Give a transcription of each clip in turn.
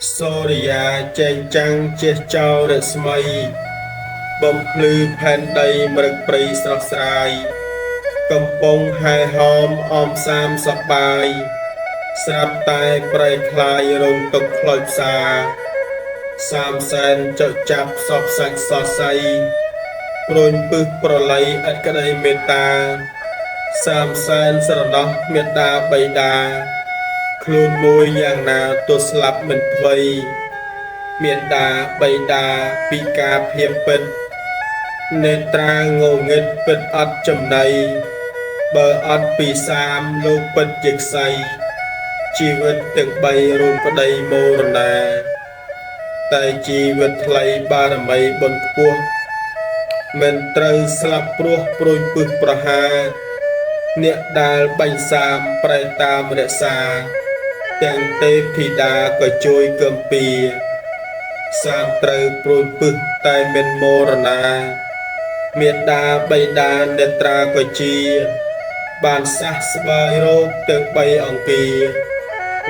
សូរិយាចែងចាំងជះចោលរស្មីបំភ្លឺផែនដីមរឹកព្រៃស្រស់ស្រាយកំពុងហែហោមអមសាមសប្បាយស្រាប់តែប្រែคลายរងទុកខ្លោចផ្សាសាមសែនចុចចាប់សពសាច់សរសៃព្រួញពឹសប្រឡ័យអក្តីមេត្តាសាមសែនស្រណោះមេត្តាបៃតាខ្លួនមួយយ៉ាងណាទោះស្លាប់មិនថ្មីមេត្តាបៃតាពីការភៀមពិតនេត្រាងងឹតពិតអត់ចំណៃបើអត់ពីសាមលោកពិតជាខ្សៃជីវិតទាំងបីរួមប្តីមរណាតែជីវិតថ្លៃបារមីបុណ្យខ្ពស់មិនត្រូវស្លាប់ព្រោះព្រួយពឹសប្រហារអ្នកដែលបាញ់សាមប្រែតាមរក្សាទាំងទេពធីតាក៏ជួយគំពីសាមត្រូវព្រួយពឹសតែមិនមរណាមេត្តាបៃតានេត្រាក៏ជាបានសះស្បើយរោគទាំងបីអង្គា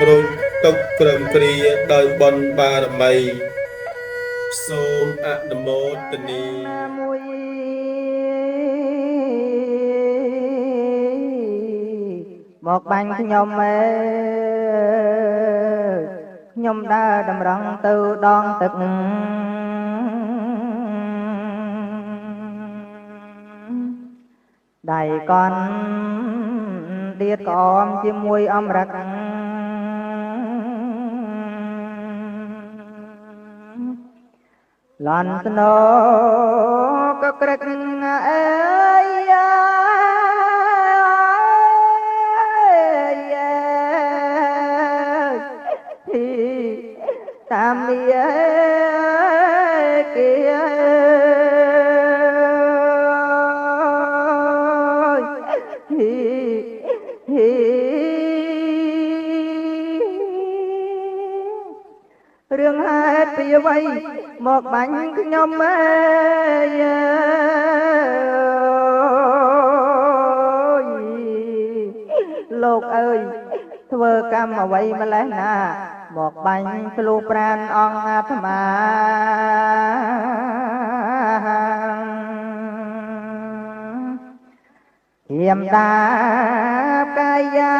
រួចទុកក្រឹមគ្រាដោយបុណ្យបារមីសូមអនុមោទនាមួយមកបាញ់ខ្ញុំខ្ញុំដើរតម្រង់ទៅដងទឹកដៃកន់ដៀតក្អមជាមួយអមរឹកលន់ស្នោក៏ក្រឹកអើយតាមនេះគេរឿងហេតុពីអ្វីមកបាញ់ខ្ញុំលោកអើយធ្វើកម្មអ្វីម្លេះណាមកបាញ់ស្លូប្រានអង្គអាត្មាយាមតាកាយា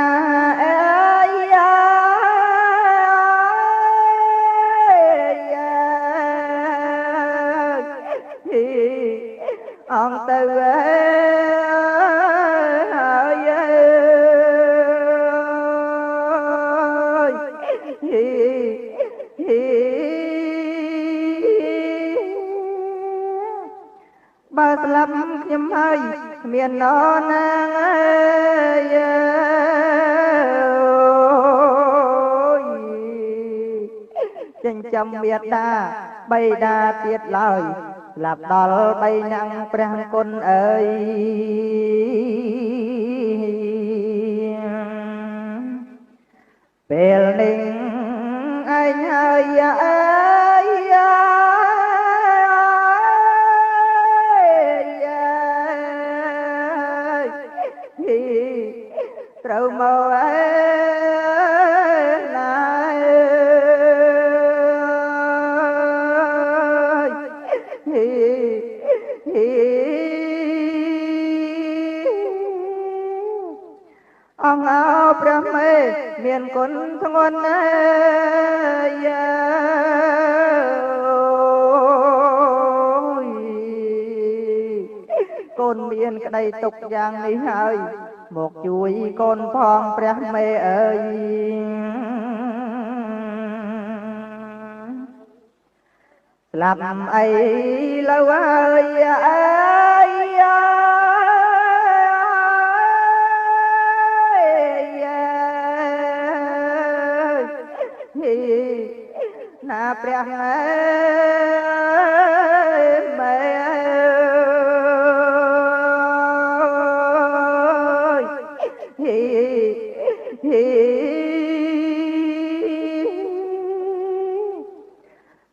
អើយអង្គទៅបើស្លាប់ខ្ញុំហើយគ្មាននរណាចិញ្ចឹមមេត្តាបៃតាទៀតឡើយស្លាប់ដល់បីណាំងព្រះគុណអើយពេលនេះឯងហើយអើយត្រូវមកឯណាអង្គអោព្រះមេមានគុណធ្ងន់ណាយកូនមានក្តីទុកយ៉ាងនេះហើយមកជួយកូនផងព្រះមេអើយស្លាប់អីលើហើយអើយណាព្រះមេ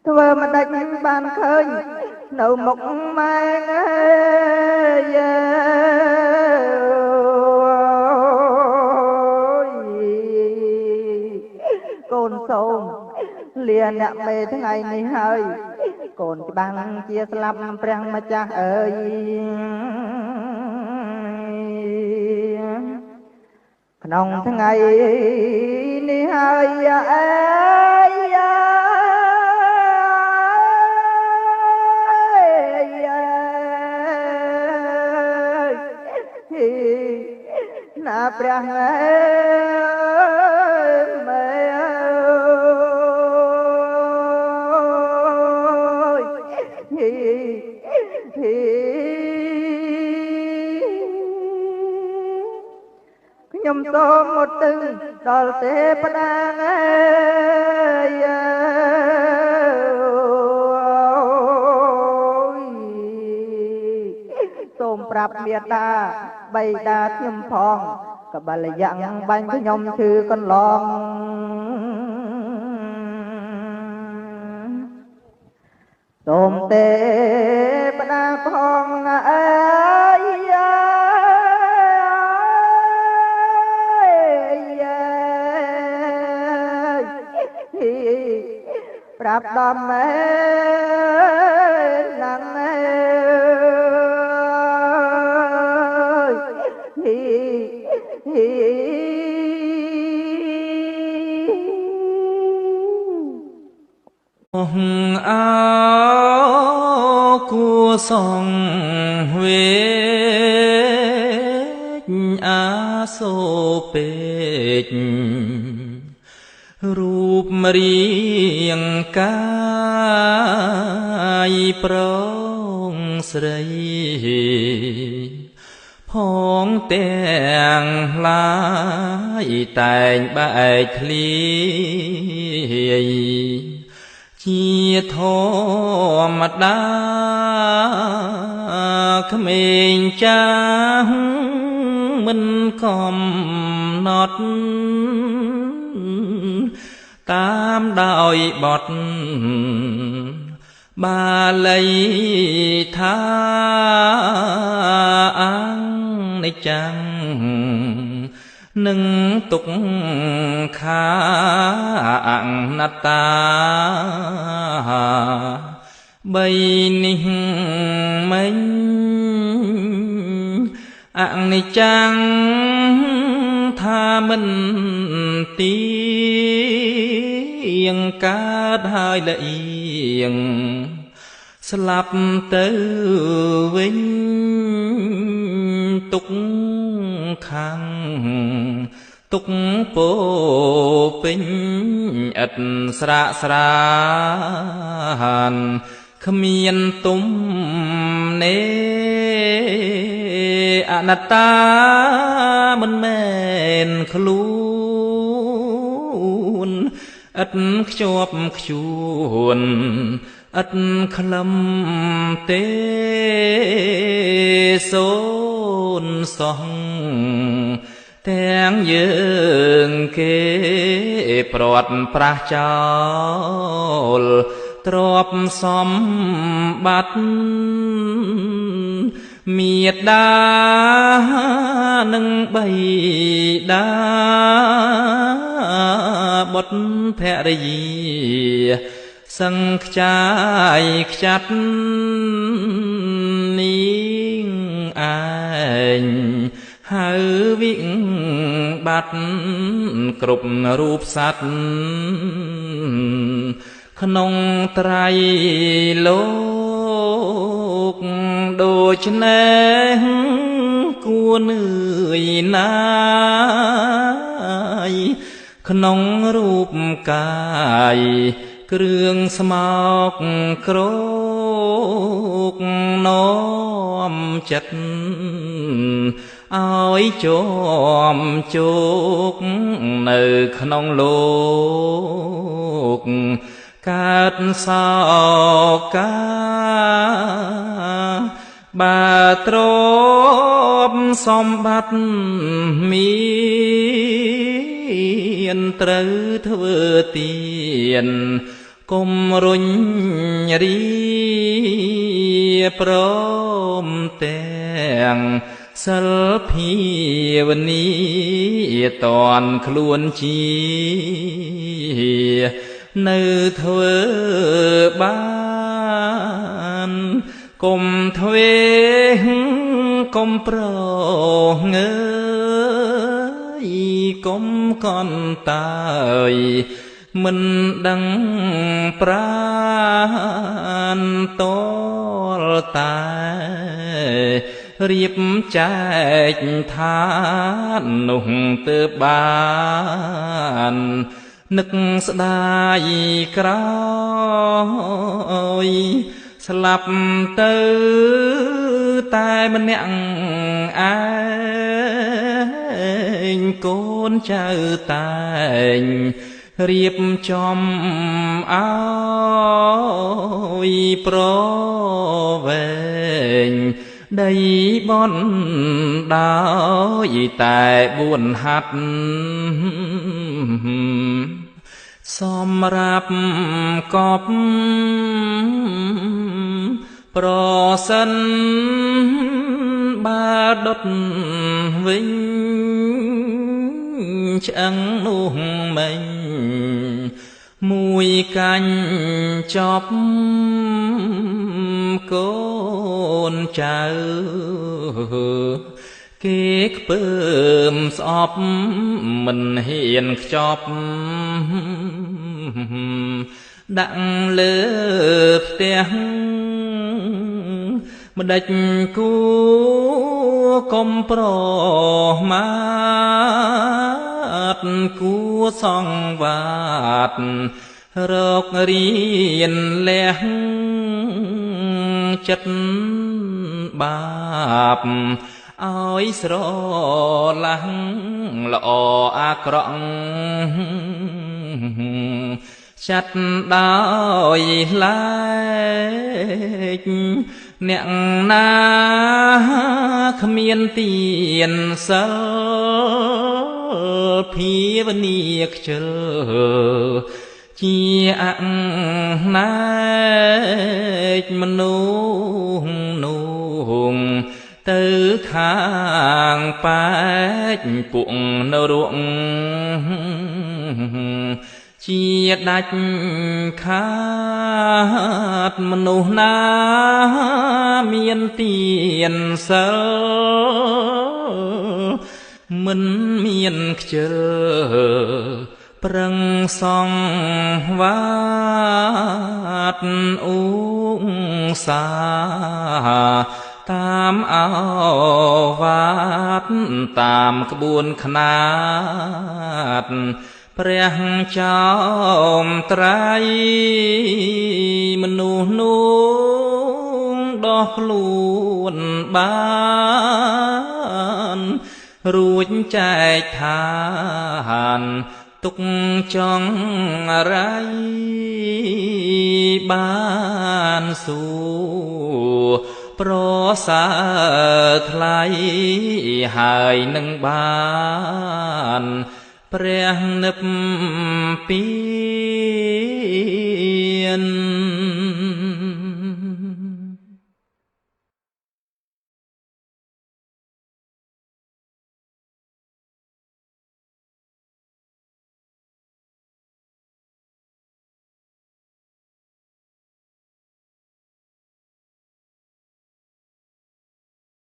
ធ្វើមិនដាច់បានឃើញនៅមុខម៉ែកូនសូម លៀអ្នកមេថ្ងៃនេះហើយកូនច្បាំងជាស្លាប់ព្រះម្ចាស់អើយក្នុងថ្ងៃនេះហើយអើយណាព្រះអើយម៉ែអើយខ្ញុំសូមមកទឹងដល់ទេពតាអើយសូមប្រាប់មេតាបៃតាខ្ញុំផងកបលយ៉ាងបាញ់ខ្ញុំឈឺកន្លងសូមទេបតាផងអើយប្រាប់ដល់ម៉ែណាំអើអើគួសងវេអាសូពេករូបរាងកាយប្រងស្រីផងទាំងឡាយតែងបែកធ្លាយជាធម្មតាក្មេងចាស់មិនកំណត់តាមដោយបទបាលីថាអនិច្ចំនឹងទុក្ខាអនត្តាបីនេះមិញអនិច្ចំថាមិនទៀងកើតហើយលៀងស្លាប់ទៅវិញទុក្ខាំទុកពោពេញឥតស្រាកស្រានគ្មានទុំនេអនត្តាមិនមែនខ្លួនឥតខ្ជាប់ខ្ជួនឥតក្លឹមទេសូនសោះទាំងយើងគេប្រត់ប្រាស់ចោលទ្រពសម្បត្តិមេដានិងបៃតាបុត្រភរិយាសង្ឃចាយខ្ចាត់នាងឯងហៅវិបត្តិគ្រប់រូបសត្វក្នុងត្រៃលោកដូច្នេះគួរនឿយណាយក្នុងរូបកាយគ្រឿងស្មោកក្រោកនាំចិត្តឲ្យជាប់ជោគនៅក្នុងលោកកើតសោកាបាទ្រពសម្បត្តិមានត្រូវធ្វើទានគុំរុញរីព្រមទាំងសិលភាវនីតនខ្លួនជា នៅធ្វើបានកុំធ្វេកុំប្រងើយកុំកន្តើយមិនដឹងប្រានតលតែរៀបចែកឋាននោះទើបបាននឹកស្ដាយក្រោយស្លាប់ទៅតែម្នាក់ឯងកូនចៅតែងរៀបចំឲ្យប្រវែងដីបនដោយតែ4ហាត់សម្រាប់កប់ប្រសិនបើដុតវិញឆ្អឹងនោះមិញមួយកាញ់ចប់កូនចៅគេខ្ពើមស្អប់មិនហ៊ានខ្ចប់ដាក់លើផ្ទះម្ដេចគួកុំប្រមាទគួសង្វាតរករៀនលះចិត្តបាបឲ្យស្រឡះល្អអាក្រក់ចាត់ដោយឡែកអ្នកណាគ្មានទានសិលភាវនាខ្ជិលជាអណែកមនុស្សនោះទៅខាងប៉ែកពួកនៅរក់ជាដាច់ខាតមនុស្សណាមានទានសិលមិនមានខ្ជិលប្រឹងសង្វាតឧសាតាមអវាទតាមក្បួនខ្នាតព្រះចោមត្រៃមនុស្សនោះដោះខ្លួនបានរួចចែកឋានទុកចង់រៃបានសួរប្រសើរថ្លៃហើយនឹងបានព្រះនិព្វាន